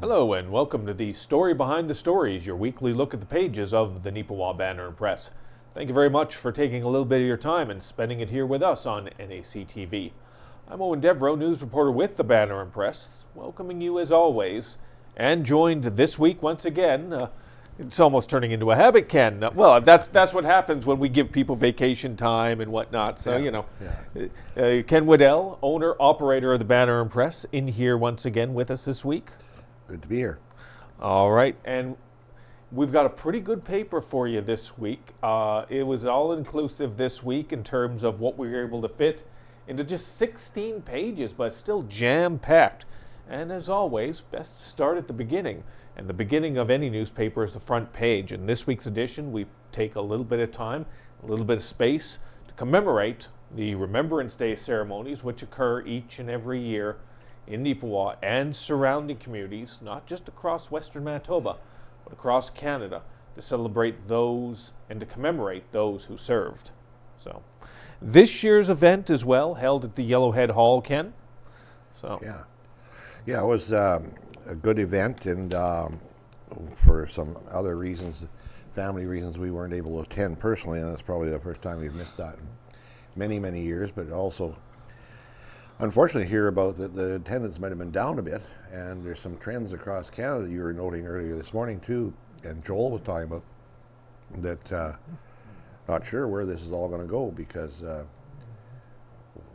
Hello and welcome to the Story Behind the Stories, your weekly look at the pages of the Neepawa Banner Press. Thank you very much for taking a little bit of your time and spending it here with us on NAC TV. I'm Eoin Devereux, news reporter with the Banner Press, welcoming you as always, and joined this week once again. It's almost turning into a habit, Ken. Well, that's what happens when we give people vacation time and whatnot. So, Ken Waddell, owner, operator of the Banner Press, in here once again with us this week. Good to be here. All right, and we've got a pretty good paper for you this week. It was all-inclusive this week in terms of what we were able to fit into just 16 pages, but still jam-packed. And as always, best to start at the beginning. And the beginning of any newspaper is the front page. In this week's edition, we take a little bit of time, a little bit of space to commemorate the Remembrance Day ceremonies, which occur each and every year in Neepawa and surrounding communities, not just across Western Manitoba, but across Canada, to celebrate those and to commemorate those who served. So, this year's event as well, held at the Yellowhead Hall, Ken. So Yeah, it was a good event, and for some other reasons, family reasons, we weren't able to attend personally, and that's probably the first time we've missed that in many, many years, but also unfortunately hear about that the attendance might have been down a bit, and there's some trends across Canada you were noting earlier this morning too, and Joel was talking about that. Not sure where this is all going to go, because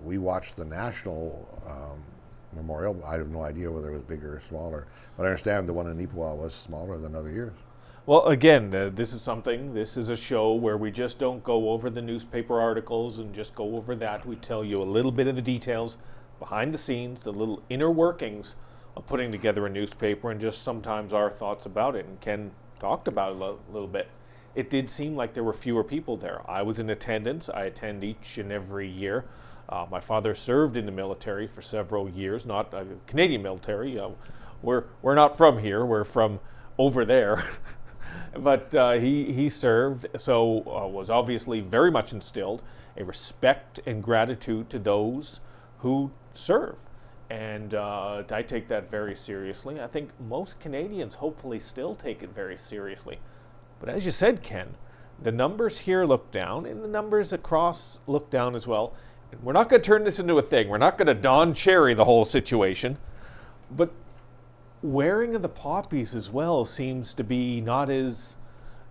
we watched the national memorial. I have no idea whether it was bigger or smaller, but I understand the one in Neepawa was smaller than other years. Well, again, this is a show where we just don't go over the newspaper articles and just go over that. We tell you a little bit of the details behind the scenes, the little inner workings of putting together a newspaper, and just sometimes our thoughts about it. And Ken talked about it a little bit. It did seem like there were fewer people there. I was in attendance. I attend each and every year. My father served in the military for several years, not Canadian military. We're not from here. We're from over there. But he served, so was obviously very much instilled a respect and gratitude to those who serve. And I take that very seriously. I think most Canadians hopefully still take it very seriously. But as you said, Ken, the numbers here look down, and the numbers across look down as well. And we're not going to turn this into a thing. We're not going to Don Cherry the whole situation. But wearing of the poppies as well seems to be not as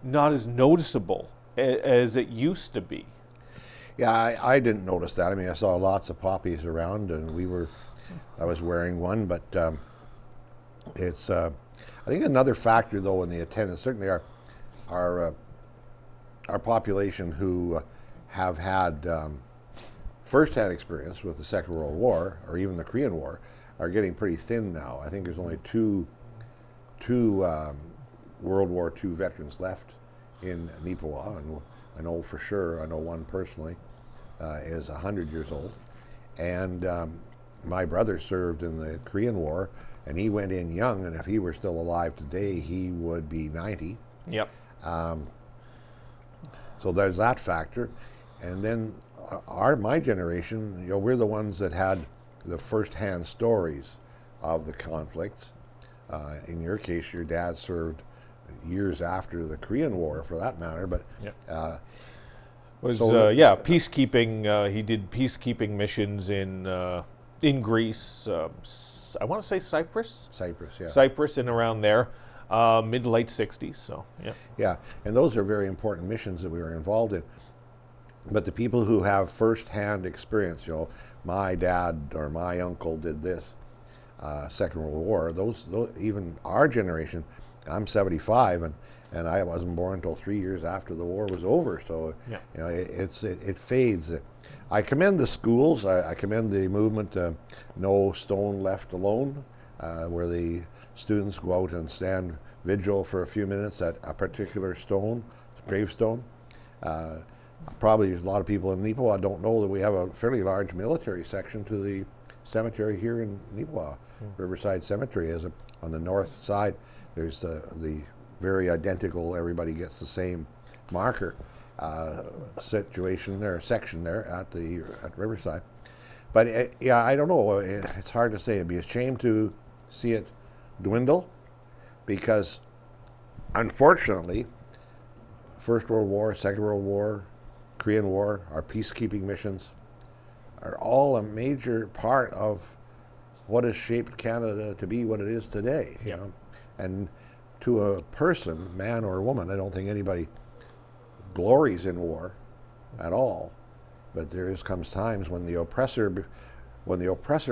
noticeable as it used to be. Yeah, I didn't notice that. I mean, I saw lots of poppies around, and I was wearing one, but it's I think another factor though in the attendance, certainly our population who have had first-hand experience with the Second World War or even the Korean War are getting pretty thin now. I think there's only two World War II veterans left in Neepawa, and I know for sure, I know one personally, is 100 years old. And my brother served in the Korean War, and he went in young, and if he were still alive today, he would be 90. Yep. So there's that factor. And then my generation, we're the ones that had the first-hand stories of the conflicts. In your case, your dad served years after the Korean War, for that matter. But peacekeeping. He did peacekeeping missions in Greece. I want to say Cyprus. Cyprus, yeah. Cyprus and around there, mid to late '60s. So yeah. Yeah, and those are very important missions that we were involved in. But the people who have first-hand experience, my dad or my uncle did this, Second World War. Those even our generation. I'm 75, and I wasn't born until 3 years after the war was over. So it fades. I commend the schools. I commend the movement, No Stone Left Alone, where the students go out and stand vigil for a few minutes at a particular gravestone. Probably a lot of people in Neepawa don't know that we have a fairly large military section to the cemetery here in Neepawa. Riverside Cemetery is on the north side. There's the very identical, everybody gets the same marker section there at Riverside. But I don't know. It's hard to say. It'd be a shame to see it dwindle. because unfortunately, First World War, Second World War, Korean War, our peacekeeping missions are all a major part of what has shaped Canada to be what it is today. Yeah. You know? And to a person, man or woman, I don't think anybody glories in war at all. But there comes times when the oppressor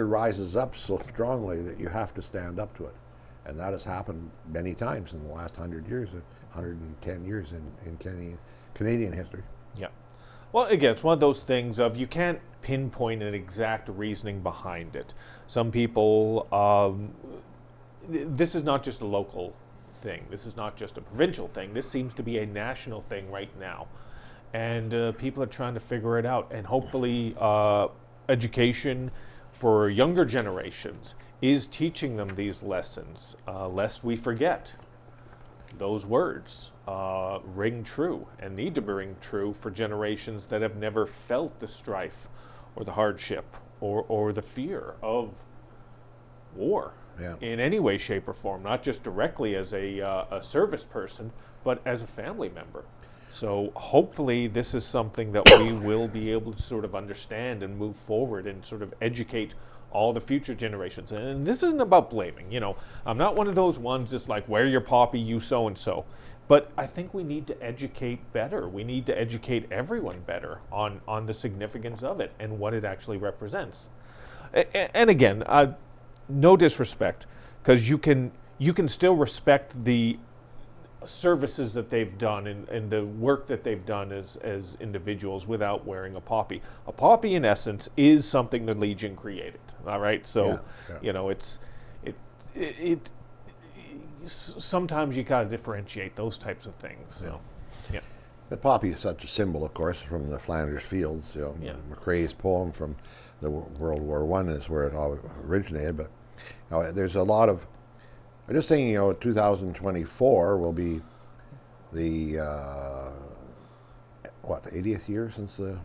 rises up so strongly that you have to stand up to it. And that has happened many times in the last 100 years, 110 years in Canadian history. Yeah. Well, again, it's one of those things of you can't pinpoint an exact reasoning behind it. Some people, this is not just a local thing. This is not just a provincial thing. This seems to be a national thing right now. And people are trying to figure it out. And hopefully education for younger generations is teaching them these lessons, lest we forget. Those words ring true and need to ring true for generations that have never felt the strife or the hardship or the fear of war in any way, shape, or form, not just directly as a service person, but as a family member. So hopefully this is something that we will be able to sort of understand and move forward and sort of educate all the future generations. And this isn't about blaming, you know. I'm not one of those ones that's like, wear your poppy, you so-and-so. But I think we need to educate better. We need to educate everyone better on the significance of it and what it actually represents. And again, no disrespect, because you can still respect the services that they've done and the work that they've done as individuals without wearing a poppy. A poppy, in essence, is something the Legion created. All right, so you know, it sometimes you gotta differentiate those types of things. So, yeah. The poppy is such a symbol, of course, from the Flanders Fields. You know, McCrae's poem from the World War I is where it all originated. But you know, there's a lot of. I'm just thinking, you know, 2024 will be the 80th year since the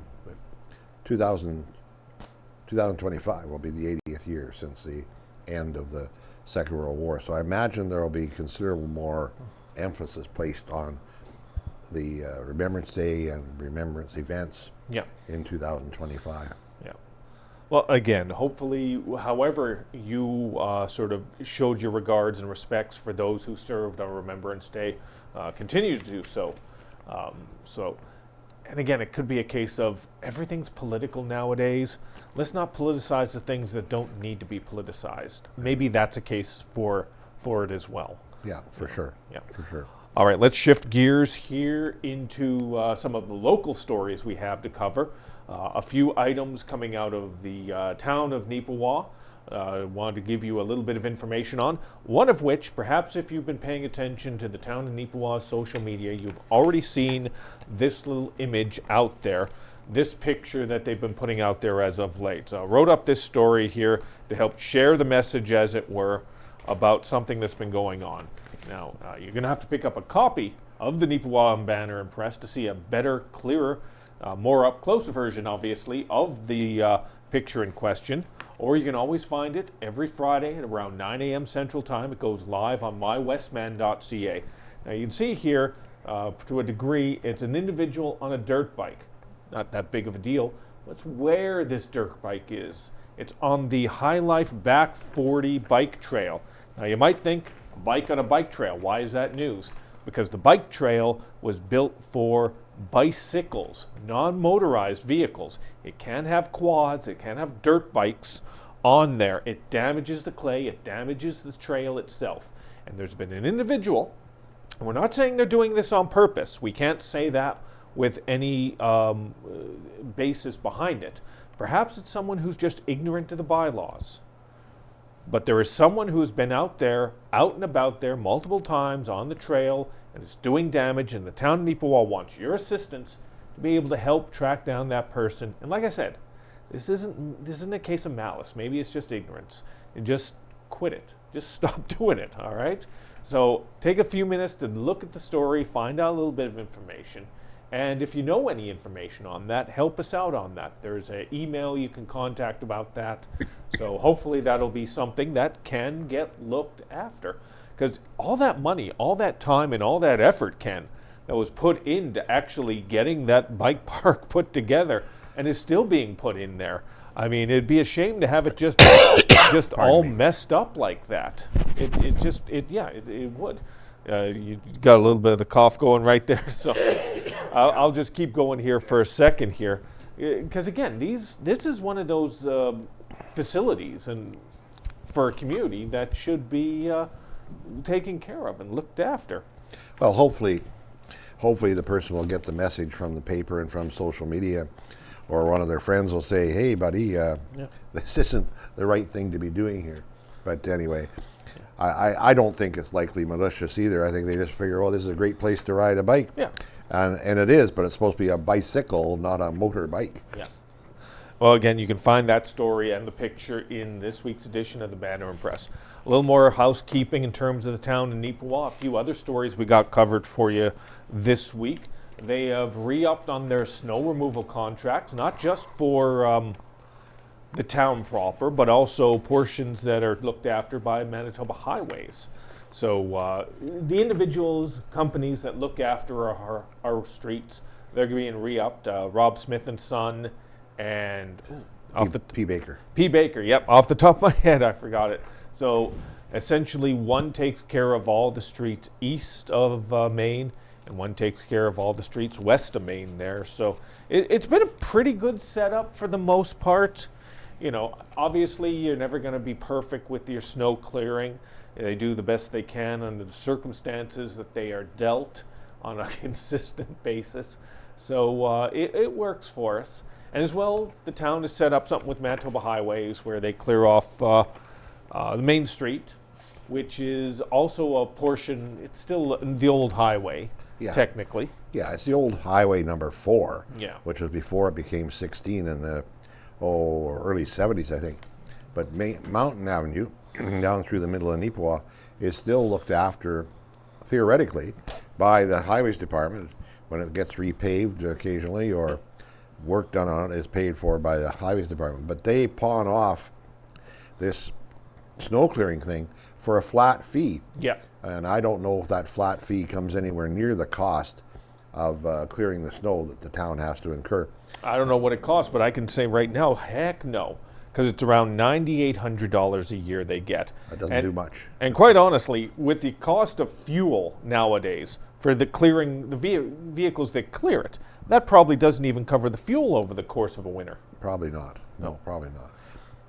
2025 will be the 80th year since the end of the Second World War. So I imagine there will be considerable more emphasis placed on the Remembrance Day and Remembrance events in 2025. Well, again, hopefully, however you sort of showed your regards and respects for those who served on Remembrance Day, continue to do so. And again, it could be a case of everything's political nowadays. Let's not politicize the things that don't need to be politicized. Maybe that's a case for it as well. Yeah, for sure. Yeah, for sure. All right, let's shift gears here into some of the local stories we have to cover. A few items coming out of the town of Neepawa. I wanted to give you a little bit of information on, one of which, perhaps if you've been paying attention to the town of Neepawa's social media, you've already seen this little image out there, this picture that they've been putting out there as of late. So I wrote up this story here to help share the message, as it were, about something that's been going on. Now, you're going to have to pick up a copy of the Neepawa Banner Press to see a better, clearer, more up-close version, obviously, of the picture in question. Or you can always find it every Friday at around 9 a.m. Central Time. It goes live on mywestman.ca. Now, you can see here, to a degree, it's an individual on a dirt bike. Not that big of a deal. That's where this dirt bike is. It's on the High Life Back 40 bike trail. Now, you might think, a bike on a bike trail. Why is that news? Because the bike trail was built for bicycles, non-motorized vehicles. It can't have quads, it can't have dirt bikes on there. It damages the clay, it damages the trail itself. And there's been an individual, and we're not saying they're doing this on purpose. We can't say that with any basis behind it. Perhaps it's someone who's just ignorant to the bylaws. But there is someone who's been out and about there multiple times on the trail and is doing damage, and the town of Neepawa wants your assistance to be able to help track down that person. And like I said, this isn't a case of malice. Maybe it's just ignorance. And just quit it. Just stop doing it, all right? So take a few minutes to look at the story, find out a little bit of information. And if you know any information on that, help us out on that. There's an email you can contact about that. So hopefully that'll be something that can get looked after. because all that money, all that time, and all that effort, Ken, that was put into actually getting that bike park put together, and is still being put in there. I mean, it'd be a shame to have it just all messed up like that. It would. You got a little bit of the cough going right there, so I'll just keep going here for a second here, because again, this is one of those facilities and for a community that should be taken care of and looked after. Well, hopefully the person will get the message from the paper and from social media, or one of their friends will say, "Hey, buddy, this isn't the right thing to be doing here." But anyway, I don't think it's likely malicious either. I think they just figure, "Oh, this is a great place to ride a bike." Yeah. And it is, but it's supposed to be a bicycle, not a motorbike. Yeah. Well, again, you can find that story and the picture in this week's edition of the Banner Press. A little more housekeeping in terms of the town of Neepawa. A few other stories we got covered for you this week. They have re-upped on their snow removal contracts, not just for the town proper, but also portions that are looked after by Manitoba Highways. So the individuals, companies that look after our streets, they're being re-upped. Rob Smith and Son and P. Baker. P. Baker, yep. Off the top of my head, I forgot it. So essentially, one takes care of all the streets east of Maine, and one takes care of all the streets west of Maine there. So it's been a pretty good setup for the most part. You know, obviously, you're never going to be perfect with your snow clearing. They do the best they can under the circumstances that they are dealt on a consistent basis. So it works for us. And as well, the town has set up something with Manitoba Highways where they clear off the Main Street, which is also a portion, it's still the old highway, technically. Yeah, it's the old highway number 4, yeah, which was before it became 16 in the early 70s, I think. But Mountain Avenue, down through the middle of Neepawa, is still looked after, theoretically, by the Highways Department. When it gets repaved occasionally, or work done on it is paid for by the Highways Department. But they pawn off this snow clearing thing for a flat fee. Yeah. And I don't know if that flat fee comes anywhere near the cost of clearing the snow that the town has to incur. I don't know what it costs, but I can say right now, heck no. Because it's around $9,800 a year they get. That doesn't do much. And quite honestly, with the cost of fuel nowadays for the clearing, the vehicles that clear it, that probably doesn't even cover the fuel over the course of a winter. Probably not. No, probably not.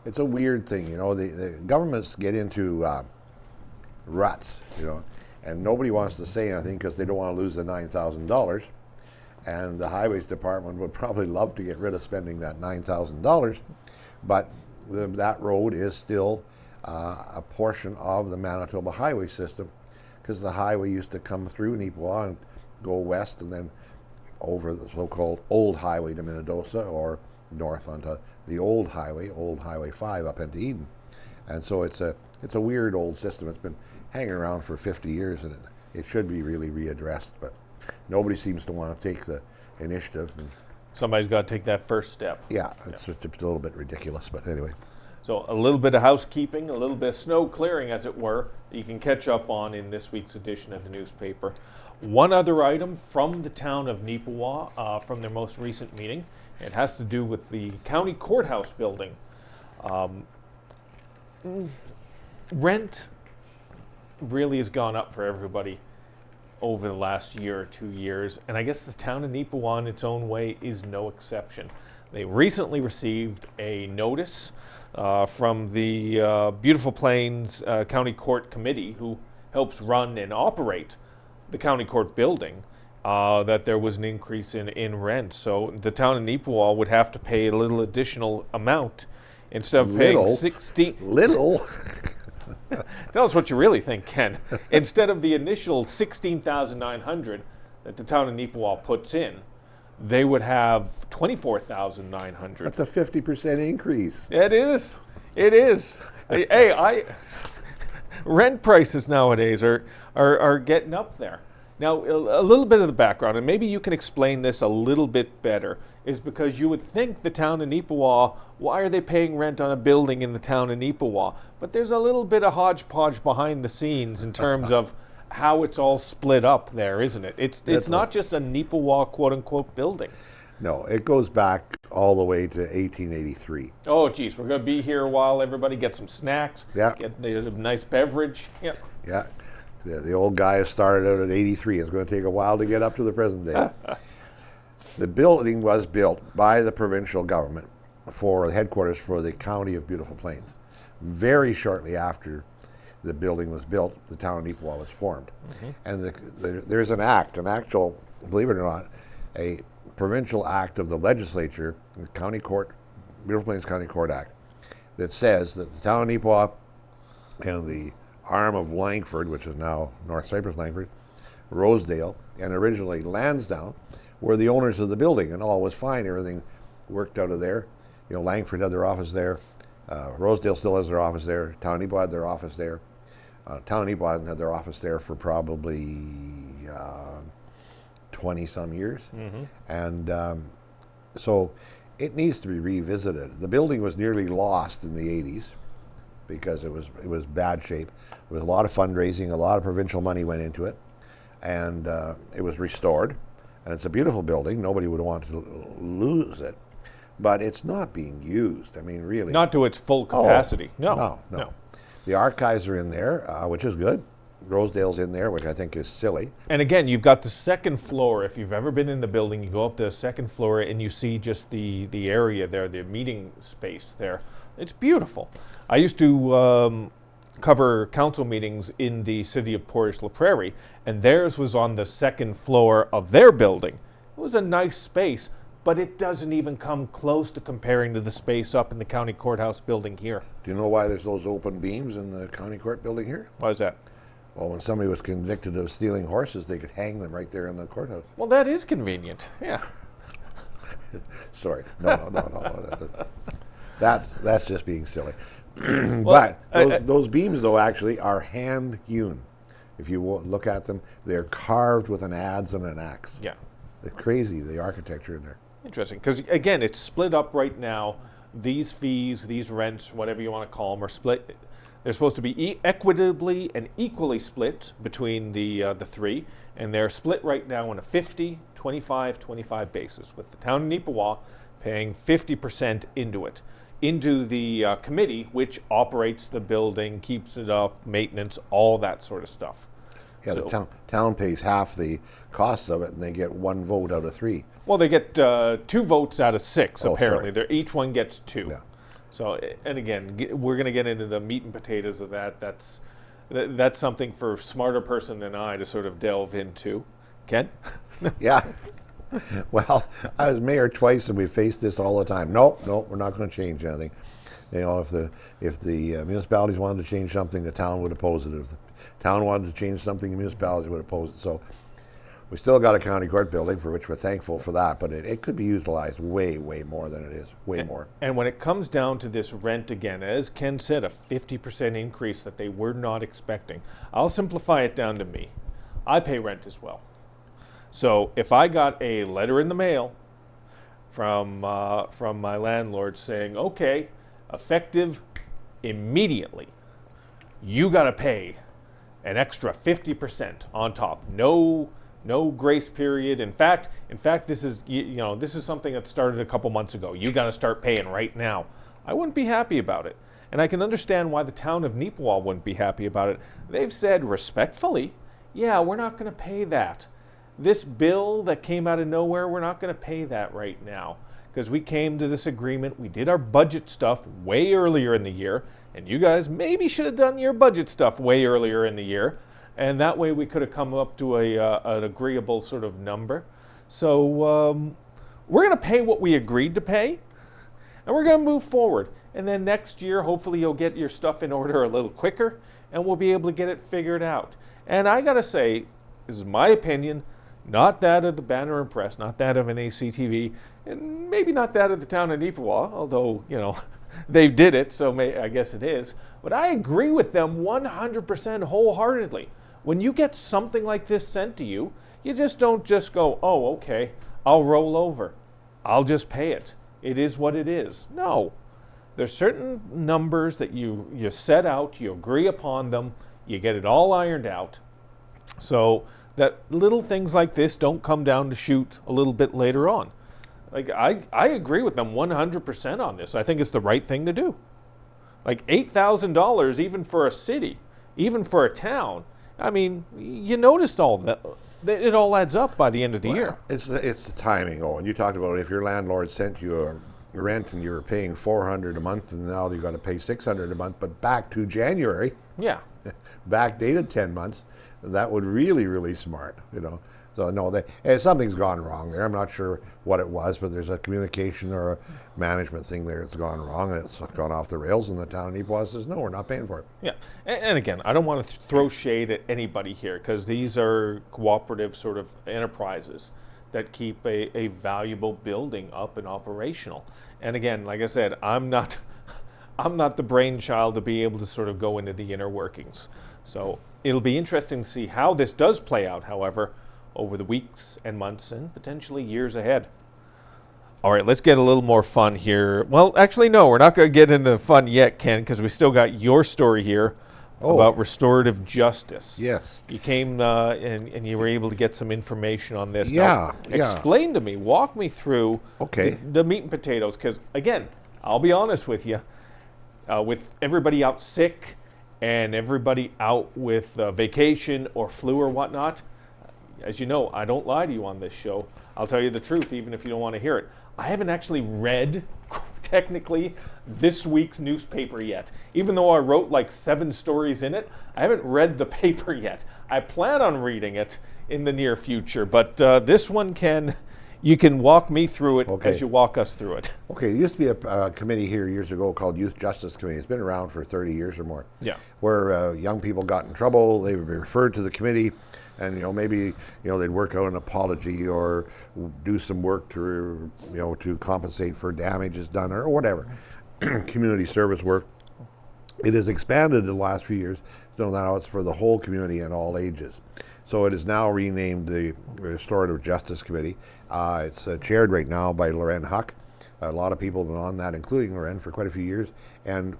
It's a weird thing, you know. The governments get into ruts, you know, and nobody wants to say anything because they don't want to lose the $9,000. And the Highways Department would probably love to get rid of spending that $9,000, but that road is still a portion of the Manitoba highway system, because the highway used to come through Neepawa and go west and then over the so-called old highway to Minnedosa, or north onto the old highway 5 up into Eden. And so it's a weird old system. It's been hanging around for 50 years, and it should be really readdressed, but nobody seems to want to take the initiative. And somebody's got to take that first step. Yeah, it's a little bit ridiculous, but anyway. So a little bit of housekeeping, a little bit of snow clearing, as it were, that you can catch up on in this week's edition of the newspaper. One other item from the town of Neepawa, from their most recent meeting. It has to do with the county courthouse building. Rent really has gone up for everybody over the last year or 2 years, and I guess the town of Neepawa in its own way is no exception. They recently received a notice from the Beautiful Plains County Court Committee, who helps run and operate the county court building, that there was an increase in rent. So the town of Neepawa would have to pay a little additional amount instead of paying 16. Little? Tell us what you really think, Ken. Instead of the initial $16,900 that the town of Neepawa puts in, they would have $24,900. That's a 50% increase. It is. It is. Hey, rent prices nowadays are getting up there. Now, a little bit of the background, and maybe you can explain this a little bit better, is because you would think the town of Neepawa, why are they paying rent on a building in the town of Neepawa? But there's a little bit of hodgepodge behind the scenes in terms of how it's all split up there, isn't it? It's not just a Neepawa quote-unquote building. No, it goes back all the way to 1883. Oh, geez, we're going to be here a while. Everybody get some snacks, get a nice beverage. Yeah. Yeah. The old guy started out at 83. It's going to take a while to get up to the present day. The building was built by the provincial government for the headquarters for the County of Beautiful Plains. Very shortly after the building was built, the town of Neepawa was formed. And there's an actual, believe it or not, a provincial act of the legislature, the County Court, Beautiful Plains County Court Act, that says that the town of Neepawa and the arm of Langford, which is now North Cyprus Langford, Rosedale, and originally Lansdowne, were the owners of the building, and all was fine. Everything worked out of there. You know, Langford had their office there. Rosedale still has their office there. Town of Neepawa had their office there. Town of Neepawa hasn't had their office there for probably 20-some years. And so it needs to be revisited. The building was nearly lost in the 80s because it was bad shape. There was a lot of fundraising, a lot of provincial money went into it, and it was restored. And it's a beautiful building. Nobody would want to lose it, but it's not being used. I mean, really. Not to its full capacity. No. The archives are in there, which is good. Rosedale's in there, which I think is silly. And again, you've got the second floor. If you've ever been in the building, you go up to the second floor and you see just the area there, the meeting space there. It's beautiful. I used to cover council meetings in the city of Portage-la Prairie, and theirs was on the second floor of their building. It was a nice space, but it doesn't even come close to comparing to the space up in the county courthouse building here. Do you know why there's those open beams in the county court building here? Why is that? Well, when somebody was convicted of stealing horses, they could hang them right there in the courthouse. Well, that is convenient, yeah. Sorry, no. That's just being silly. But those beams, though, actually are hand hewn. If you look at them, they're carved with an adze and an axe. Yeah. It's crazy, the architecture in there. Interesting, because again, it's split up right now. These fees, these rents, whatever you want to call them, are split. They're supposed to be equitably and equally split between the three, and they're split right now on a 50, 25, 25 basis, with the town of Neepawa paying 50% into the committee, which operates the building, keeps it up, maintenance, all that sort of stuff. Yeah, so the town pays half the costs of it, and they get 1 vote out of 3. Well, they get 2 votes out of 6, apparently. Sorry. Each one gets 2. Yeah. So, and again, we're going to get into the meat and potatoes of that. That's something for a smarter person than I to sort of delve into. Ken? Yeah. Well, I was mayor twice, and we faced this all the time. Nope, we're not going to change anything. You know, if the municipalities wanted to change something, the town would oppose it. If the town wanted to change something, the municipalities would oppose it. So we still got a county court building, for which we're thankful for that, but it could be utilized way more than it is, way more. And when it comes down to this rent again, as Ken said, a 50% increase that they were not expecting. I'll simplify it down to me. I pay rent as well. So if I got a letter in the mail from my landlord saying, okay, effective immediately, you got to pay an extra 50% on top. No grace period. In fact, this is this is something that started a couple months ago. You got to start paying right now. I wouldn't be happy about it, and I can understand why the town of Neepawa wouldn't be happy about it. They've said respectfully, yeah, we're not going to pay that. This bill that came out of nowhere, we're not going to pay that right now because we came to this agreement. We did our budget stuff way earlier in the year, and you guys maybe should have done your budget stuff way earlier in the year, and that way we could have come up to an agreeable sort of number. So we're going to pay what we agreed to pay, and we're going to move forward. And then next year, hopefully you'll get your stuff in order a little quicker, and we'll be able to get it figured out. And I got to say, this is my opinion, not that of the Banner Press, not that of an ACTV, and maybe not that of the town of Neepawa, although, they did it, so I guess it is. But I agree with them 100% wholeheartedly. when you get something like this sent to you, you just don't just go, oh, okay, I'll roll over. I'll just pay it. It is what it is. No. There's certain numbers that you set out, you agree upon them, you get it all ironed out. So that little things like this don't come down to shoot a little bit later on. Like I agree with them 100% on this. I think it's the right thing to do. Like $8,000 even for a city, even for a town. I mean, you noticed all that. It all adds up by the end of the year. It's the timing, Owen. You talked about if your landlord sent you a rent and you were paying $400 a month and now you've got to pay $600 a month, but back to January, backdated 10 months, that would really smart, So no, something's gone wrong there. I'm not sure what it was, but there's a communication or a management thing there that's gone wrong, and it's gone off the rails, and the town of Neepawa says, no, we're not paying for it. Yeah, and again, I don't want to throw shade at anybody here, because these are cooperative sort of enterprises that keep a valuable building up and operational. And again, like I said, I'm not the brainchild to be able to sort of go into the inner workings. So it'll be interesting to see how this does play out, however, over the weeks and months and potentially years ahead. All right, let's get a little more fun here. Well, actually, no, we're not going to get into fun yet, Ken, because we still got your story here about restorative justice. Yes. You came and you were able to get some information on this. Yeah. Explain to me, walk me through the meat and potatoes, because, again, I'll be honest with you, with everybody out sick and everybody out with vacation or flu or whatnot, as you know, I don't lie to you on this show. I'll tell you the truth, even if you don't want to hear it. I haven't actually read, technically, this week's newspaper yet. Even though I wrote like 7 stories in it, I haven't read the paper yet. I plan on reading it in the near future, but this one you can walk me through it as you walk us through it. Okay, there used to be a committee here years ago called Youth Justice Committee. It's been around for 30 years or more. Yeah. Where young people got in trouble, they would be referred to the committee, and maybe they'd work out an apology or do some work to to compensate for damages done or whatever, community service work. It has expanded in the last few years, so now it's for the whole community and all ages. So it is now renamed the Restorative Justice Committee. It's chaired right now by Loren Huck. A lot of people have been on that, including Loren, for quite a few years. And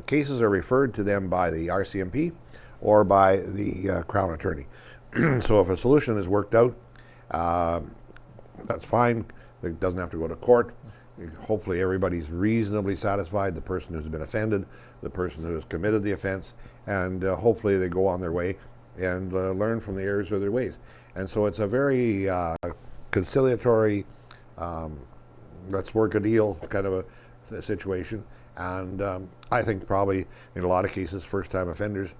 cases are referred to them by the RCMP or by the Crown Attorney. So if a solution is worked out, that's fine. It doesn't have to go to court. Hopefully everybody's reasonably satisfied, the person who's been offended, the person who has committed the offense, and hopefully they go on their way and learn from the errors of their ways. And so it's a very conciliatory, let's work a deal kind of a situation. And I think probably in a lot of cases, first-time offenders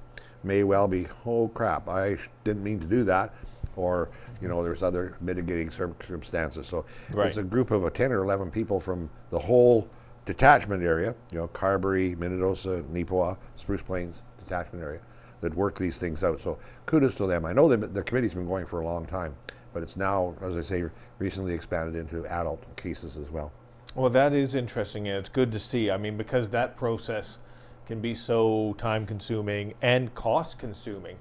may well be, oh crap, I didn't mean to do that, or there's other mitigating circumstances. So it's a group of 10 or 11 people from the whole detachment area, Carberry, Minnedosa, Neepawa, Spruce Plains detachment area, that work these things out. So kudos to them. I know the committee's been going for a long time, but it's now, as I say, recently expanded into adult cases as well. Well, that is interesting, and it's good to see. I mean, because that process can be so time-consuming and cost-consuming.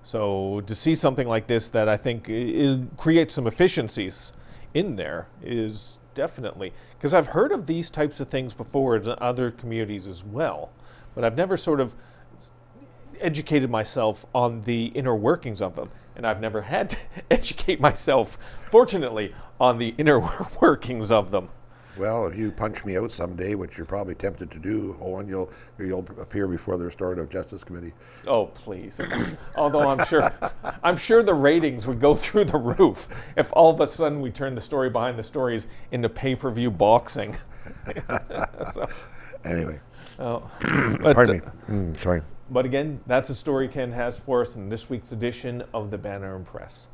So to see something like this that I think it creates some efficiencies in there is definitely, because I've heard of these types of things before in other communities as well, but I've never sort of educated myself on the inner workings of them, and I've never had to educate myself, fortunately, on the inner workings of them. Well, if you punch me out someday, which you're probably tempted to do, Owen, you'll appear before the Restorative Justice Committee. Oh, please. Although I'm sure the ratings would go through the roof if all of a sudden we turn the story behind the stories into pay-per-view boxing. So, anyway. Pardon me. Sorry. But again, that's a story Ken has for us in this week's edition of the Banner Press.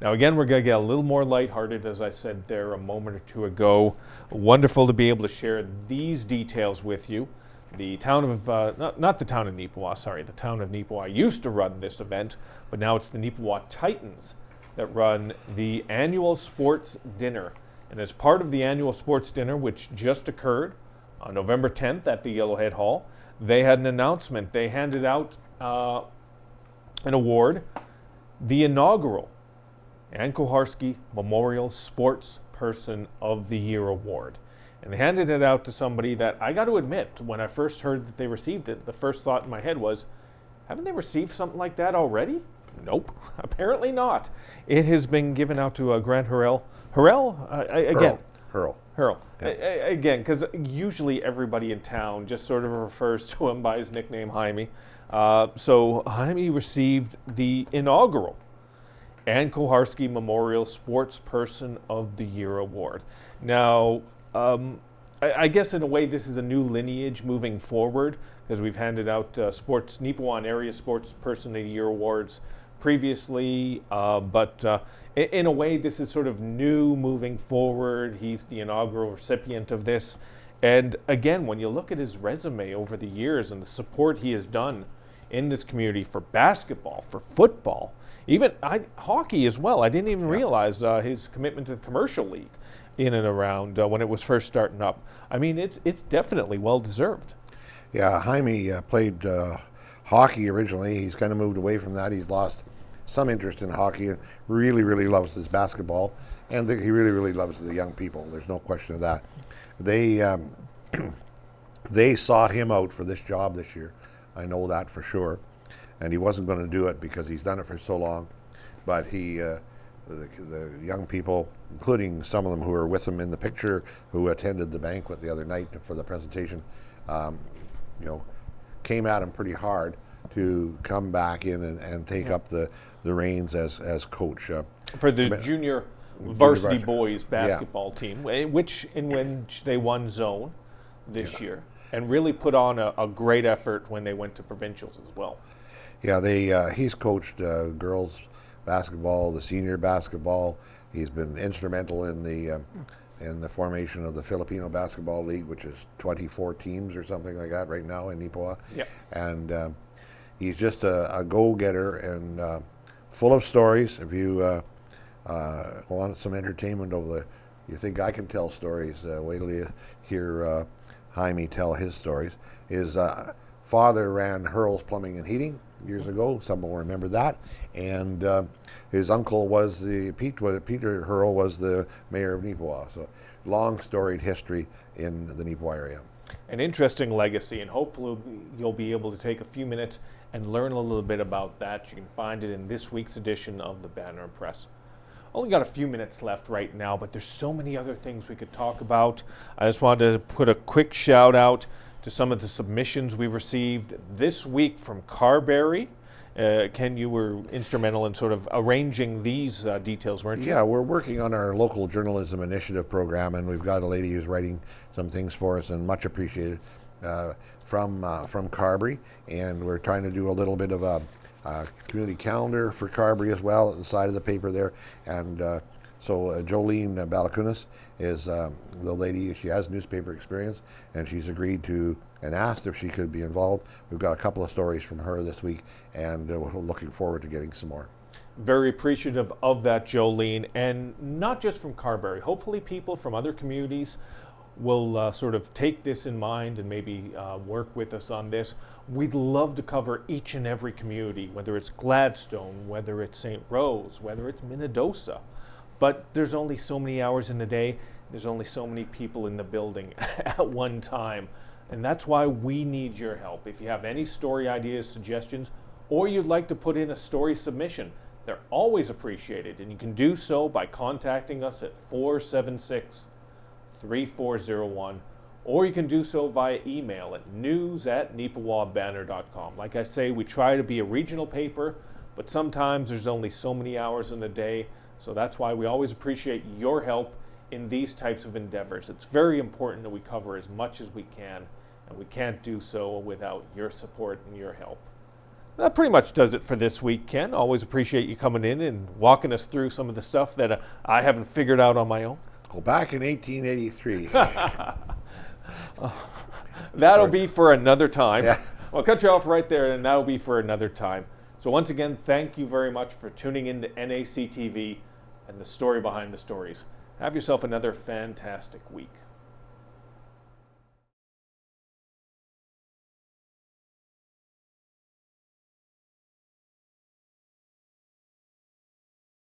Now again, we're going to get a little more lighthearted, as I said there a moment or two ago. Wonderful to be able to share these details with you. The town of, not the town of Neepawa, sorry, the town of Neepawa used to run this event, but now it's the Neepawa Titans that run the annual sports dinner. And as part of the annual sports dinner, which just occurred on November 10th at the Yellowhead Hall, they had an announcement. They handed out an award the inaugural Ann Koharski Memorial Sports Person of the Year Award. And they handed it out to somebody that I got to admit, when I first heard that they received it, the first thought in my head was, haven't they received something like that already? Nope, apparently not. It has been given out to Grant Hurrell. Again. Hurl. Yeah. Again, because usually everybody in town just sort of refers to him by his nickname, Jaime. So Jaime received the inaugural Ann Koharski Memorial Sports Person of the Year Award. Now, I guess in a way this is a new lineage moving forward, because we've handed out Neepawa Area Sports Person of the Year Awards previously, but in a way this is sort of new moving forward. He's the inaugural recipient of this. And again, when you look at his resume over the years and the support he has done in this community for basketball, for football, even hockey as well. I didn't even realize his commitment to the commercial league in and around when it was first starting up. I mean, it's definitely well-deserved. Yeah, Jaime played hockey originally. He's kind of moved away from that. He's lost some interest in hockey and really, really loves his basketball. And he really, really loves the young people. There's no question of that. They sought him out for this job this year. I know that for sure. And he wasn't going to do it because he's done it for so long. But the young people, including some of them who were with him in the picture, who attended the banquet the other night for the presentation, came at him pretty hard to come back in and take up the reins as coach. For the junior varsity boys basketball team, in which they won zone this year, and really put on a great effort when they went to provincials as well. Yeah, he's coached girls basketball, the senior basketball. He's been instrumental in the formation of the Filipino Basketball League, which is 24 teams or something like that right now in Neepawa. Yeah. And he's just a go-getter and full of stories. If you want some entertainment you think I can tell stories, wait till you hear Jaime tell his stories. His father ran Hurl's Plumbing and Heating years ago. Some will remember that. And his uncle was Peter Hurl was the mayor of Neepawa. So long storied history in the Neepawa area. An interesting legacy, and hopefully you'll be able to take a few minutes and learn a little bit about that. You can find it in this week's edition of the Banner Press. Only got a few minutes left right now, but there's so many other things we could talk about. I just wanted to put a quick shout out to some of the submissions we received this week from Carberry. Ken, you were instrumental in sort of arranging these details, weren't you? Yeah, we're working on our local journalism initiative program, and we've got a lady who's writing some things for us, and much appreciated from Carberry. And we're trying to do a little bit of a community calendar for Carberry as well at the side of the paper there. And so Jolene Balakunas is the lady. She has newspaper experience, and she's agreed to and asked if she could be involved. We've got a couple of stories from her this week, and we're looking forward to getting some more. Very appreciative of that, Jolene, and not just from Carberry. Hopefully people from other communities will sort of take this in mind and maybe work with us on this. We'd love to cover each and every community, whether it's Gladstone, whether it's St. Rose, whether it's Minnedosa. But there's only so many hours in the day. There's only so many people in the building at one time. And that's why we need your help. If you have any story ideas, suggestions, or you'd like to put in a story submission, they're always appreciated. And you can do so by contacting us at 476-3401, or you can do so via email at news@neepawabanner.com. Like I say, we try to be a regional paper, but sometimes there's only so many hours in the day. So that's why we always appreciate your help in these types of endeavors. It's very important that we cover as much as we can, and we can't do so without your support and your help. That pretty much does it for this week, Ken. Always appreciate you coming in and walking us through some of the stuff that I haven't figured out on my own. Well, back in 1883. That'll be for another time. Yeah. I'll cut you off right there, and that'll be for another time. So once again, thank you very much for tuning in to NAC TV and the story behind the stories. Have yourself another fantastic week.